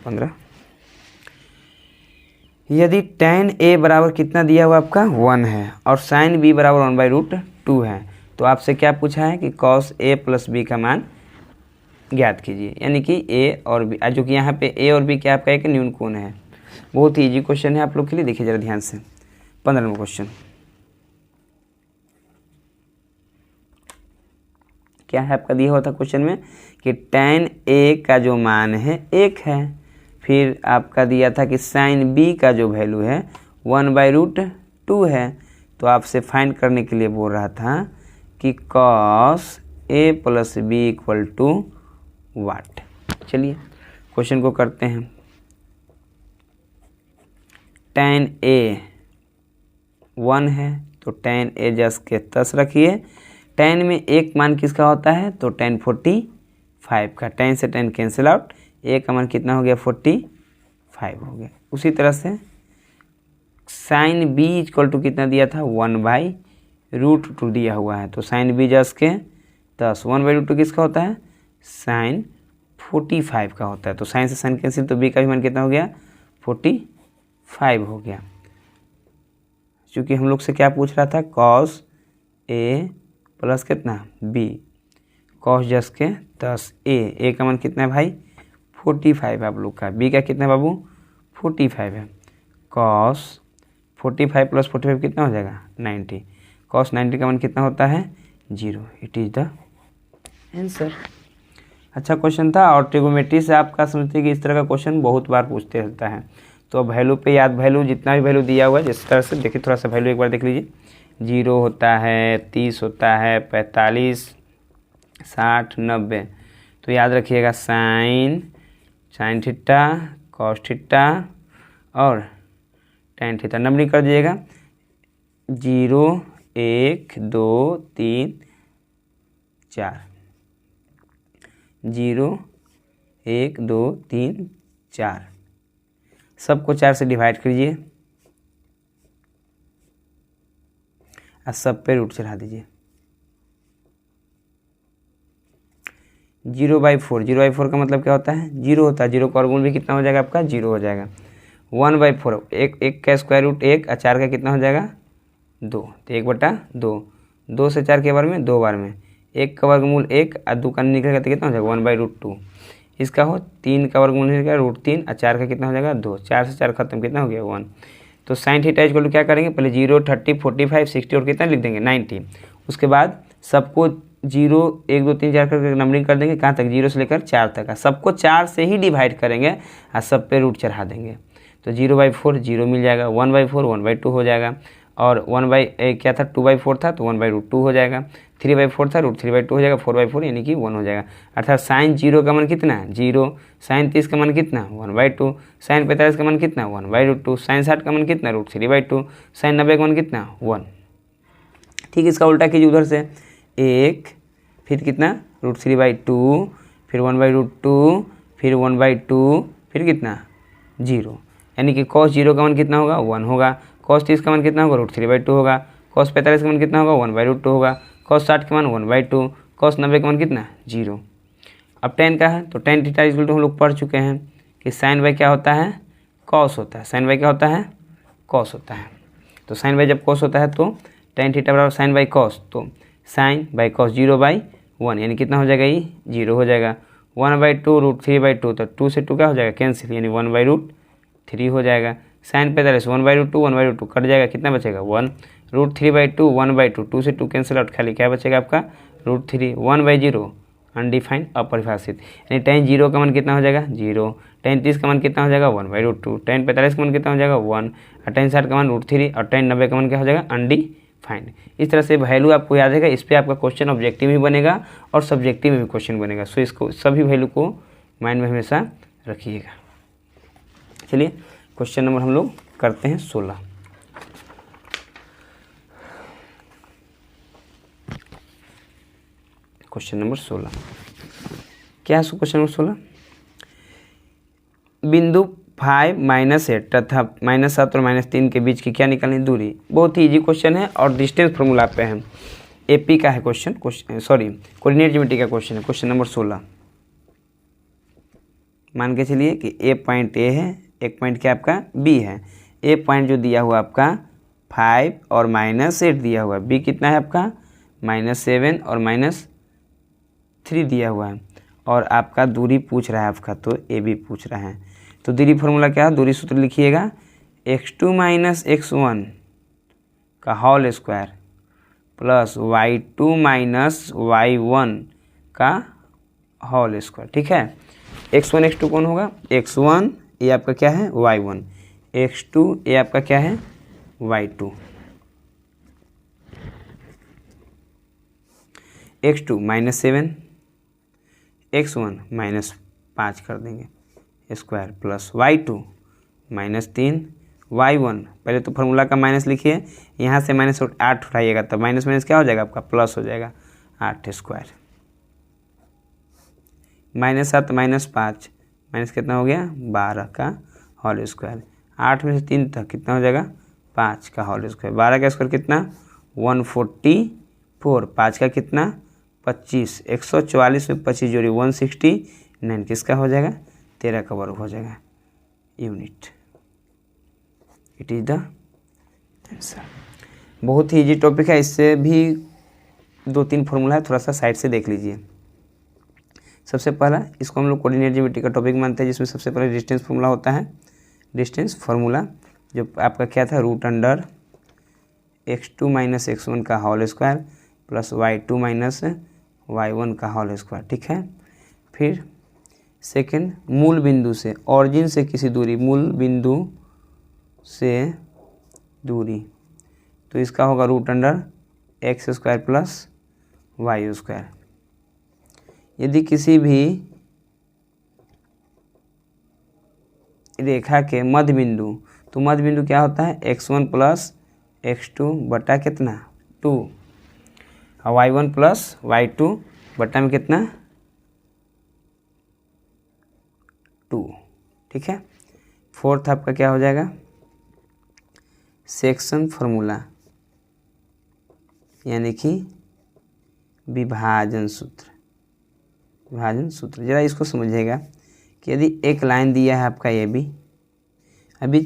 15। यदि tan a बराबर कितना दिया हुआ आपका 1 है और sin b बराबर 1/√2 है तो आपसे क्या पूछा है कि cos a प्लस b का मान ज्ञात कीजिए, यानी कि a और b, जो कि यहाँ पे a और b क्या आपका एक न्यून कोण है। बहुत ही ईजी क्वेश्चन है आप लोग के लिए, देखिए जरा ध्यान से। 15 नंबर क्वेश्चन क्या है आपका दिया हुआ था क्वेश्चन में कि tan a का जो मान है 1 है, फिर आपका दिया था कि sin b का जो वैल्यू है 1/√2 है। तो आपसे फाइंड करने के लिए बोल रहा था कि cos a plus b equal to what. चलिए क्वेश्चन को करते हैं। tan a 1 है तो tan a जस के तस रखिए। tan में एक मान किसका होता है तो tan 45 का, tan से tan कैंसिल आउट, a का मान कितना हो गया 45 हो गया। उसी तरह से sin b इक्वल टू कितना दिया था 1/√2 दिया हुआ है, तो sin b जस के तस 1/√2 किसका होता है sin 45 का होता है। तो sin से sin कैंसिल, तो b का भी मान कितना हो गया 45 हो गया। क्योंकि हम लोग से क्या पूछ रहा था cos a प्लस कितना b, cos जस के तस a का मान कितना है भाई 45 आप लोग का, b का कितना है बाबू 45 है। cos 45 प्लस 45 कितना हो जाएगा 90, cos 90 का मान कितना होता है 0। It is the answer. अच्छा क्वेश्चन था, और ट्रिगोनोमेट्री से आपका समझते हैं कि इस तरह का क्वेश्चन बहुत बार पूछते रहता है। तो अब वैल्यू पे याद, वैल्यू जितना भी वैल्यू दिया हुआ है जिस तरह से देखिए, थोड़ा सा वैल्यू एक बार देख लीजिए। 0 होता है, 30 होता है, 45, 60, 90। तो याद रखिएगा sin थीटा, cos थीटा और tan थीटा। नंबरिंग कर दीजिएगा 0, 1, 2, 3, 4, 0, 1, 2, 3, 4, सबको 4 से डिवाइड कीजिए और सब पे रूट चढ़ा दीजिए। 0/4, 0/4 का मतलब क्या होता है 0 होता है, 0 का वर्गमूल भी कितना हो जाएगा आपका 0 हो जाएगा। 1/4 एक का स्क्वायर रूट 1 और 4 का कितना हो जाएगा 2, तो 1/2, 2 से 4 के बार में 2 बार में, 1 का वर्गमूल 1 और 2 का निकलेगा तो कितना हो जाएगा 1/√2। इसका हो 3 का वर्गमूल निकलेगा √3 और 4 का कितना हो जाएगा 2, 4 से 4 खत्म, कितना हो गया 1। तो sin थीटा इक्वल टू क्या करेंगे, पहले 0, 30, 45, 60 और कितना लिख देंगे 90। उसके बाद सबको 0, 1, 2, 3, 4 करके नंबरिंग कर देंगे, कहाँ तक 0 से लेकर 4 तक, सबको 4 से ही डिवाइड करेंगे और सब पे रूट चढ़ा देंगे। तो 0/4 0 मिल जाएगा, 1/4 1/2 हो जाएगा, और क्या था 2/4 था तो 1/√2 हो जाएगा, 3/4 था √3/2 हो जाएगा, 4/4 यानी कि 1 हो जाएगा। अर्थात sin 0 का मान कितना है 0, sin 30 का मान कितना 1/2, sin 45 का मान कितना 1/√2, sin 60 का मान कितना √3/2, sin 90 का मान कितना 1। ठीक, इसका उल्टा कीजिए उधर से 1, फिर कितना √3/2, फिर 1/√2, फिर 1/2, फिर कितना 0, यानी कि cos 0 का मान कितना होगा 1 होगा, cos 30 का मान कितना होगा √3/2 होगा, cos 45 का मान कितना होगा 1/√2 होगा, cos 60 का मान 1/2, cos 90 का मान कितना 0। अब tan का है तो tan थीटा इक्वल टू हम लोग पढ़ चुके हैं कि sin बाई क्या होता है cos होता है, sin बाई क्या होता है cos होता है। तो sin बाई जब cos होता है तो tan थीटा बराबर sin बाई cos, तो sin बाई cos 0/1 यानी कितना हो जाएगा ये 0 हो जाएगा, 1/2 √3/2 तो 2 से 2 क्या हो जाएगा कैंसिल, यानी 1/√3 हो जाएगा। sin 45 1/2 1/2 कट जाएगा, कितना बचेगा 1, √3/2 1/2, 2 से 2 कैंसिल आउट, खाली क्या बचेगा आपका √3, 1/0 अनडिफाइंड अपरिभाषित, यानी tan 0 का मान कितना हो जाएगा 0, tan 30 का मान कितना हो जाएगा 1/2, tan 45 का मान कितना हो जाएगा 1, और tan 60 का मान √3 और tan 90 का मान क्या हो जाएगा अनडिफाइंड। इस तरह से वैल्यू आपको याद रहेगा, इस पर आपका क्वेश्चन ऑब्जेक्टिव भी बनेगा और सब्जेक्टिव में भी क्वेश्चन बनेगा। सो इसको सभी वैल्यू को माइंड में हमेशा रखिएगा। चलिए क्वेश्चन नंबर हम लोग करते हैं 16। क्वेश्चन नंबर 16 क्या है क्वेश्चन नंबर 16, बिंदु 5 -8 तथा -7 और -3 के बीच की क्या निकालनी दूरी। बहुत ही इजी क्वेश्चन है और डिस्टेंस फॉर्मूला पे है, एपी का है क्वेश्चन, सॉरी कोऑर्डिनेट ज्योमेट्री का क्वेश्चन है, क्वेश्चन नंबर 16। मान के चलिए कि ए पॉइंट ए है, एक पॉइंट क्या आपका बी है। ए पॉइंट जो दिया हुआ आपका 5 और -8 दिया हुआ है, बी कितना है आपका -7 और -3 दिया हुआ है, और आपका दूरी पूछ रहा है आपका, तो ए बी पूछ रहा है। तो दूरी फार्मूला क्या है, दूरी सूत्र लिखिएगा x2 - x1 का whole square plus y2 - y1 का होल स्क्वायर। ठीक है, x1 x2 कौन होगा, x1 ये आपका क्या है y1, x2 ये आपका क्या है y2, x2 -7, x1 -5 कर देंगे स्क्वायर प्लस y2 -3, y1 पहले तो फार्मूला का माइनस लिखिए, यहाँ से -8 उठाइएगा तब माइनस माइनस क्या हो जाएगा आपका प्लस हो जाएगा, 8 स्क्वायर, -7 -5 माइनस कितना हो गया 12 का होल स्क्वायर, 8 में से 3 तक कितना हो जाएगा 5 का होल स्क्वायर, 12 का स्क्वायर कितना 144, 5 का कितना 25, 144 में 25 जोड़ी 169, किसका हो जाएगा 13 का वर्ग हो जाएगा unit. It is the answer. बहुत ही इजी टॉपिक है, इससे भी 2-3 फार्मूला है, थोड़ा सा साइड से देख लीजिए। सबसे पहला इसको हम लोग कोऑर्डिनेट ज्योमेट्री का टॉपिक मानते हैं, जिसमें सबसे पहले डिस्टेंस फार्मूला होता है। डिस्टेंस फार्मूला जो आपका क्या था, √अंडर x2 - x1 का whole square plus y2 - y1 का होल स्क्वायर। ठीक है, फिर सेकंड मूल बिंदु से, ऑरिजिन से किसी दूरी, मूल बिंदु से दूरी, तो इसका होगा √अंडर x² प्लस y²। यदि किसी भी रेखा के मध्य बिंदु, तो मध्य बिंदु क्या होता है x1 प्लस x2 बटा कितना 2, और y1 प्लस y2 बटा में कितना 2। ठीक है, फोर्थ आपका क्या हो जाएगा सेक्शन फार्मूला, यानी कि विभाजन सूत्र। विभाजन सूत्र जरा इसको समझिएगा कि यदि एक लाइन दिया है आपका ये भी, अभी